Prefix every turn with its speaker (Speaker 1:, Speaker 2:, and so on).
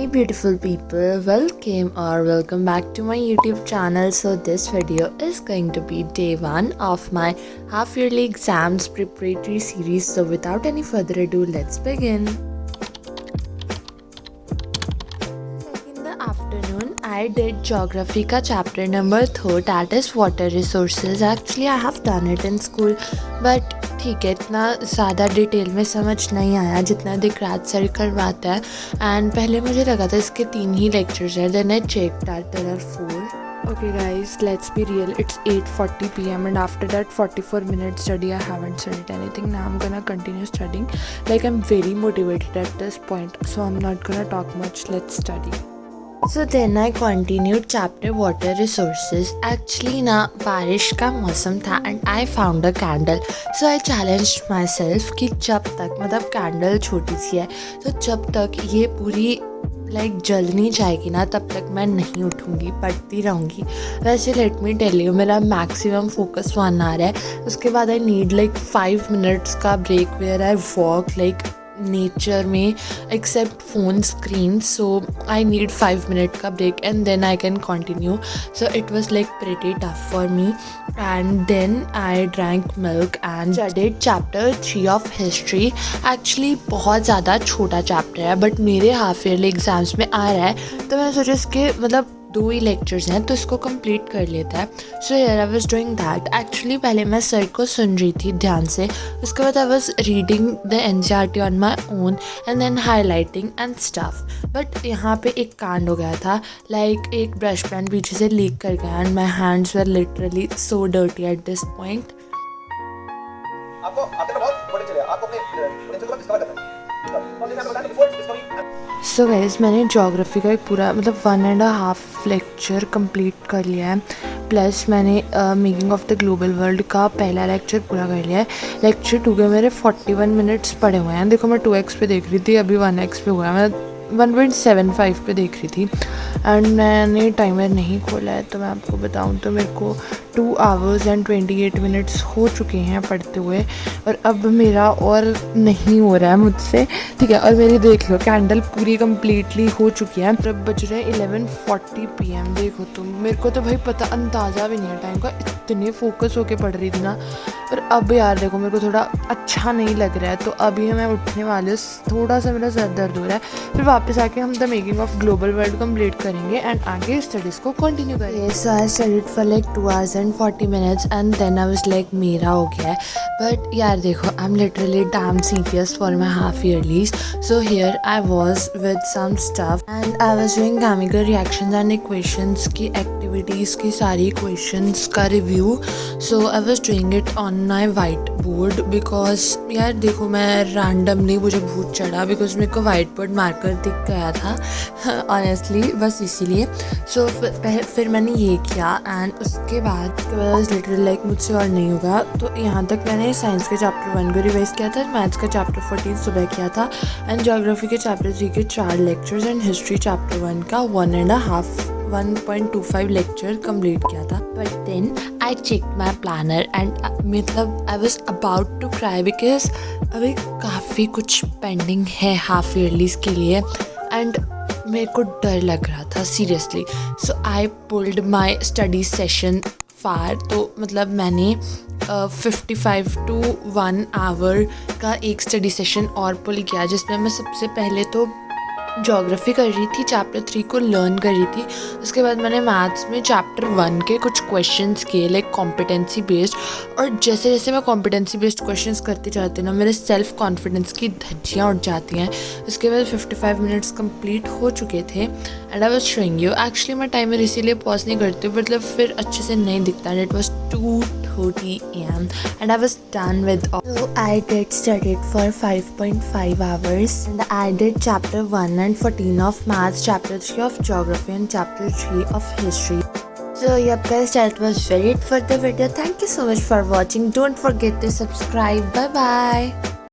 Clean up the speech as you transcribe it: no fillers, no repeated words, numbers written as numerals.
Speaker 1: beautiful people, welcome back to my YouTube channel. So this video is going to be day 1 of my half yearly exams preparatory series. So without any further ado, let's begin. In the afternoon I did geography ka chapter number 3, that is water resources. Actually I have done it in school, but ठीक है, इतना ज़्यादा detail में समझ नहीं आया जितना दिक्रात sir करवाता है. एंड पहले मुझे लगा था इसके 3 ही लेक्चर्स हैं, then I check that there are 4. Okay guys, let's be real, it's 8:40 p.m. and after that 44 minutes study I haven't studied anything. Now I'm gonna continue studying, like I'm very motivated at this point, so I'm not gonna talk much. Let's study. So then I continued chapter water resources. Actually ना बारिश का मौसम था and I found a candle. So I challenged myself कि जब तक मतलब candle छोटी सी है तो जब तक ये पूरी जल नहीं जाएगी ना तब तक मैं नहीं उठूँगी, पढ़ती रहूँगी. वैसे लेट मी टेल यू, मेरा मैक्सिमम फोकस 1 आवर है. उसके बाद आई नीड 5 मिनट्स का break where I walk nature में except phone screen. So I need 5 minute का break and then I can continue. So it was pretty tough for me and then I drank milk and studied chapter 3 of history. Actually बहुत ज़्यादा छोटा chapter है but मेरे half yearly exams में आ रहा है, तो मैंने सोचा इसके 2 ही लेक्चर्स हैं तो इसको कंप्लीट कर लेता है. सो here I was doing that. Actually पहले मैं सर को सुन रही थी ध्यान से, उसके बाद I was reading the NCERT on my own and then highlighting and stuff. But यहाँ पे एक कांड हो गया था, एक ब्रश पेन पीछे से लीक कर गया and my hands were literally so dirty at this point. So guys, मैंने ज्योग्राफी का एक पूरा 1.5 लेक्चर कंप्लीट कर लिया है, प्लस मैंने making of the global world का पहला लेक्चर पूरा कर लिया है. लेक्चर 2 के मेरे 41 मिनट्स पड़े हुए हैं. देखो मैं 2x पे देख रही थी, अभी 1x पे हुआ है. मैं 1.75 पे देख रही थी एंड मैंने टाइमर नहीं खोला है. तो मैं आपको बताऊं तो मेरे को 2 hours and 28 minutes हो चुके हैं पढ़ते हुए, और अब मेरा और नहीं हो रहा है मुझसे, ठीक है. और मेरी देख लो कैंडल पूरी कम्प्लीटली हो चुकी है. अब बज रहे 11:40 PM. देखो तुम, मेरे को तो भाई पता अंदाज़ा भी नहीं है टाइम का, इतने फोकस होके पढ़ रही थी ना. और अब यार देखो मेरे को थोड़ा अच्छा नहीं लग रहा है, तो अभी मैं उठने वाली हूँ. थोड़ा सा मेरा सर दर्द हो रहा है, फिर वापस आके हम the making of global world complete करेंगे एंड आगे स्टडीज़ को कंटिन्यू करेंगे. So I studied for 2 hours and 40 minutes and then I was मेरा हो गया है. बट यार देखो, I am literally damn serious for my half yearlies. So here I was with some stuff and I was doing chemical reactions and equations की activities की सारी equations का review. So I was doing it on my white board because यार देखो मैं randomly मुझे भूत चढ़ा बिकॉज मेरे को वाइट बोर्ड मार्कर दिख गया था ऑनेस्टली, बस इसीलिए. सो फिर मैंने ये किया एंड उसके बाद लिटरली मुझसे और नहीं होगा. तो यहाँ तक मैंने साइंस के चैप्टर 1 को रिवाइज किया था, मैथ्स का चैप्टर 14 सुबह किया था एंड ज्योग्राफी के चैप्टर 3 के 4 लेक्चर्स एंड हिस्ट्री चैप्टर 1 का 1.5 लेक्चर कंप्लीट किया था. But then I check my planner and I was about to cry because अभी काफ़ी कुछ पेंडिंग है हाफ ईयरलीज के लिए एंड मेरे को डर लग रहा था seriously. So I pulled my study session far. तो मैंने 55 to 1 hour का एक स्टडी सेशन और पुल किया जिसमें मैं सबसे पहले तो ज्योग्राफी कर रही थी, चैप्टर 3 को लर्न कर रही थी. उसके बाद मैंने मैथ्स में चैप्टर 1 के कुछ क्वेश्चंस किए कॉम्पिटेंसी बेस्ड, और जैसे जैसे मैं कॉम्पिटेंसी बेस्ड क्वेश्चंस करती जाती हूँ ना मेरे सेल्फ कॉन्फिडेंस की धज्जियाँ उठ जाती हैं. उसके बाद 55 मिनट्स कंप्लीट हो चुके थे and I was showing you. Actually मैं टाइमर इसीलिए पॉज नहीं करती हूँ, फिर अच्छे से नहीं दिखता. And it was 2:30 AM and I was done with all. So I did studied for 5.5 hours and I did chapter 1 and 14 of maths, chapter 3 of geography and chapter 3 of history. So yep guys, that was very it for the video. Thank you so much for watching. Don't forget to subscribe. Bye bye.